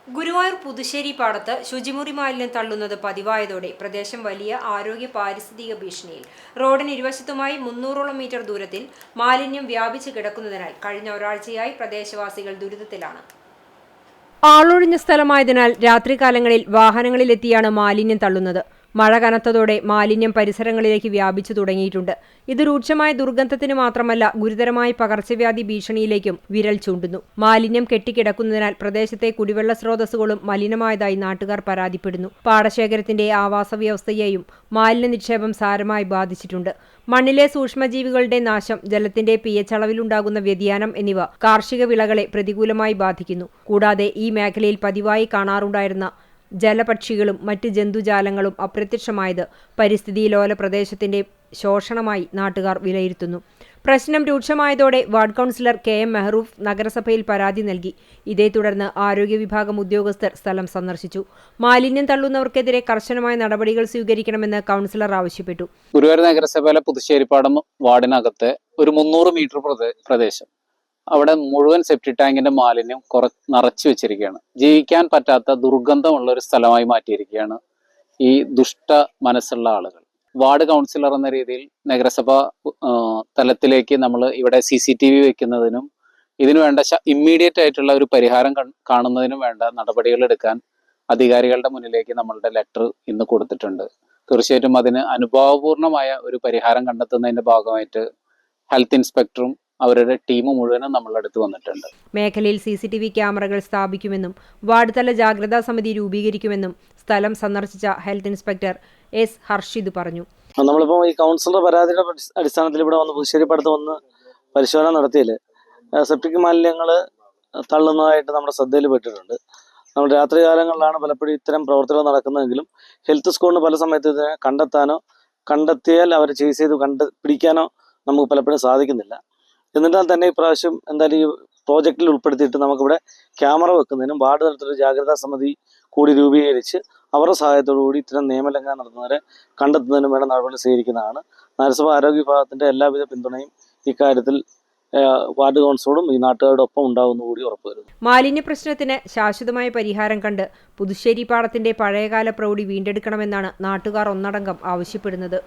ഗുരുവായൂർ പുതുശ്ശേരി പാടത്ത് ശുചിമുറി മാലിന്യം തള്ളുന്നത് പതിവായതോടെ പ്രദേശം വലിയ ആരോഗ്യ പാരിസ്ഥിതിക ഭീഷണിയിൽ. റോഡിന് ഇരുവശത്തുമായി 300ഓളം മീറ്റർ ദൂരത്തിൽ മാലിന്യം വ്യാപിച്ചു കിടക്കുന്നതിനാൽ കഴിഞ്ഞ ഒരാഴ്ചയായി പ്രദേശവാസികൾ ദുരിതത്തിലാണ്. ആളൊഴിഞ്ഞ സ്ഥലമായതിനാൽ രാത്രികാലങ്ങളിൽ വാഹനങ്ങളിലെത്തിയാണ് മാലിന്യം തള്ളുന്നത്. മഴ കനത്തതോടെ മാലിന്യം പരിസരങ്ങളിലേക്ക് വ്യാപിച്ചു തുടങ്ങിയിട്ടുണ്ട്. ഇത് രൂക്ഷമായ ദുർഗന്ധത്തിന് മാത്രമല്ല ഗുരുതരമായ പകർച്ചവ്യാധി ഭീഷണിയിലേക്കും വിരൽ ചൂണ്ടുന്നു. മാലിന്യം കെട്ടിക്കിടക്കുന്നതിനാൽ പ്രദേശത്തെ കുടിവെള്ള സ്രോതസ്സുകളും മലിനമായതായി നാട്ടുകാർ പരാതിപ്പെടുന്നു. പാടശേഖരത്തിന്റെ ആവാസ വ്യവസ്ഥയെയും മാലിന്യ നിക്ഷേപം സാരമായി ബാധിച്ചിട്ടുണ്ട്. മണ്ണിലെ സൂക്ഷ്മജീവികളുടെ നാശം, ജലത്തിന്റെ pH അളവിലുണ്ടാകുന്ന വ്യതിയാനം എന്നിവ കാർഷിക വിളകളെ പ്രതികൂലമായി ബാധിക്കുന്നു. കൂടാതെ ഈ മേഖലയിൽ പതിവായി കാണാറുണ്ടായിരുന്ന ജലപക്ഷികളും മറ്റ് ജന്തുജാലങ്ങളും അപ്രത്യക്ഷമായത് പരിസ്ഥിതി ലോല പ്രദേശത്തിന്റെ ശോഷണമായി നാട്ടുകാർ വിലയിരുത്തുന്നു. പ്രശ്നം രൂക്ഷമായതോടെ വാർഡ് കൗൺസിലർ KM മെഹറൂഫ് നഗരസഭയിൽ പരാതി നൽകി. ഇതേ തുടർന്ന് ആരോഗ്യ വിഭാഗം ഉദ്യോഗസ്ഥർ സ്ഥലം സന്ദർശിച്ചു. മാലിന്യം തള്ളുന്നവർക്കെതിരെ കർശനമായ നടപടികൾ സ്വീകരിക്കണമെന്ന് കൗൺസിലർ ആവശ്യപ്പെട്ടു. ഗുരുവായൂർ നഗരസഭയിലെ പുതുശ്ശേരിപ്പാടം വാർഡിനകത്തെ ഒരു 300 മീറ്റർ പ്രദേശം, അവിടെ മുഴുവൻ സെപ്റ്റി ടാങ്കിന്റെ മാലിന്യം നിറച്ചു വെച്ചിരിക്കുകയാണ്. ജീവിക്കാൻ പറ്റാത്ത ദുർഗന്ധമുള്ള ഒരു സ്ഥലമായി മാറ്റിയിരിക്കുകയാണ് ഈ ദുഷ്ട മനസ്സുള്ള ആളുകൾ. വാർഡ് കൗൺസിലർ എന്ന രീതിയിൽ നഗരസഭ തലത്തിലേക്ക് നമ്മൾ ഇവിടെ CCTV വെക്കുന്നതിനും ഇതിനു വേണ്ട ഇമ്മീഡിയറ്റ് ആയിട്ടുള്ള ഒരു പരിഹാരം കാണുന്നതിനും വേണ്ട നടപടികൾ എടുക്കാൻ അധികാരികളുടെ മുന്നിലേക്ക് നമ്മളുടെ ലെറ്റർ ഇന്ന് കൊടുത്തിട്ടുണ്ട്. തീർച്ചയായിട്ടും അതിന് അനുഭാവപൂർണമായ ഒരു പരിഹാരം കണ്ടെത്തുന്നതിന്റെ ഭാഗമായിട്ട് ഹെൽത്ത് ഇൻസ്പെക്ടറും അവരുടെ ടീം മുഴുവനും നമ്മളടുത്ത് വന്നിട്ടുണ്ട്. മേഖലയിൽ CCTV ക്യാമറകൾ സ്ഥാപിക്കുമെന്നും വാർഡ് തല ജാഗ്രതാ സമിതി രൂപീകരിക്കുമെന്നും സ്ഥലം സന്ദർശിച്ച ഹെൽത്ത് ഇൻസ്പെക്ടർ S. ഹർഷിദ് പറഞ്ഞു. നമ്മളിപ്പോൾ ഈ കൗൺസിലർ പരാതിയുടെ അടിസ്ഥാനത്തിൽ ഇവിടെ വന്ന് പുതുശ്ശേരിപ്പാടത്ത് വന്ന് പരിശോധന നടത്തിയാൽ സെപ്റ്റിക് മാലിന്യങ്ങൾ തള്ളുന്നതായിട്ട് നമ്മുടെ ശ്രദ്ധയിൽപ്പെട്ടിട്ടുണ്ട്. നമ്മൾ രാത്രികാലങ്ങളിലാണ് പലപ്പോഴും ഇത്തരം പ്രവർത്തനങ്ങൾ നടക്കുന്നതെങ്കിലും ഹെൽത്ത് സ്ക്വാഡിന് പല സമയത്ത് ഇതിനെ കണ്ടെത്തിയാൽ അവരെ ചേസ് ചെയ്ത് പിടിക്കാനോ നമുക്ക് പലപ്പോഴും സാധിക്കുന്നില്ല. എന്നിട്ടാൽ തന്നെ ഇപ്രാവശ്യം എന്തായാലും ഈ പ്രോജക്റ്റിൽ ഉൾപ്പെടുത്തിയിട്ട് നമുക്കിവിടെ ക്യാമറ വെക്കുന്നതിനും വാർഡ് തലത്തിലൊരു ജാഗ്രതാ സമിതി കൂടി രൂപീകരിച്ച് അവരുടെ സഹായത്തോടുകൂടി ഇത്തരം നിയമലംഘനം നടത്തുന്നവരെ കണ്ടെത്തുന്നതിനും വേണ്ട നടപടി സ്വീകരിക്കുന്നതാണ്. നഗരസഭ ആരോഗ്യ വിഭാഗത്തിന്റെ എല്ലാവിധ പിന്തുണയും ഇക്കാര്യത്തിൽ വാർഡ് കൗൺസിലോടും ഈ നാട്ടുകാരുടെ ഒപ്പം ഉണ്ടാകുന്ന കൂടി ഉറപ്പുവരുന്നു. മാലിന്യ പ്രശ്നത്തിന് ശാശ്വതമായ പരിഹാരം കണ്ട് പുതുശ്ശേരി പാടത്തിന്റെ പഴയകാല പ്രൗഢി വീണ്ടെടുക്കണമെന്നാണ് നാട്ടുകാർ ഒന്നടങ്കം ആവശ്യപ്പെടുന്നത്.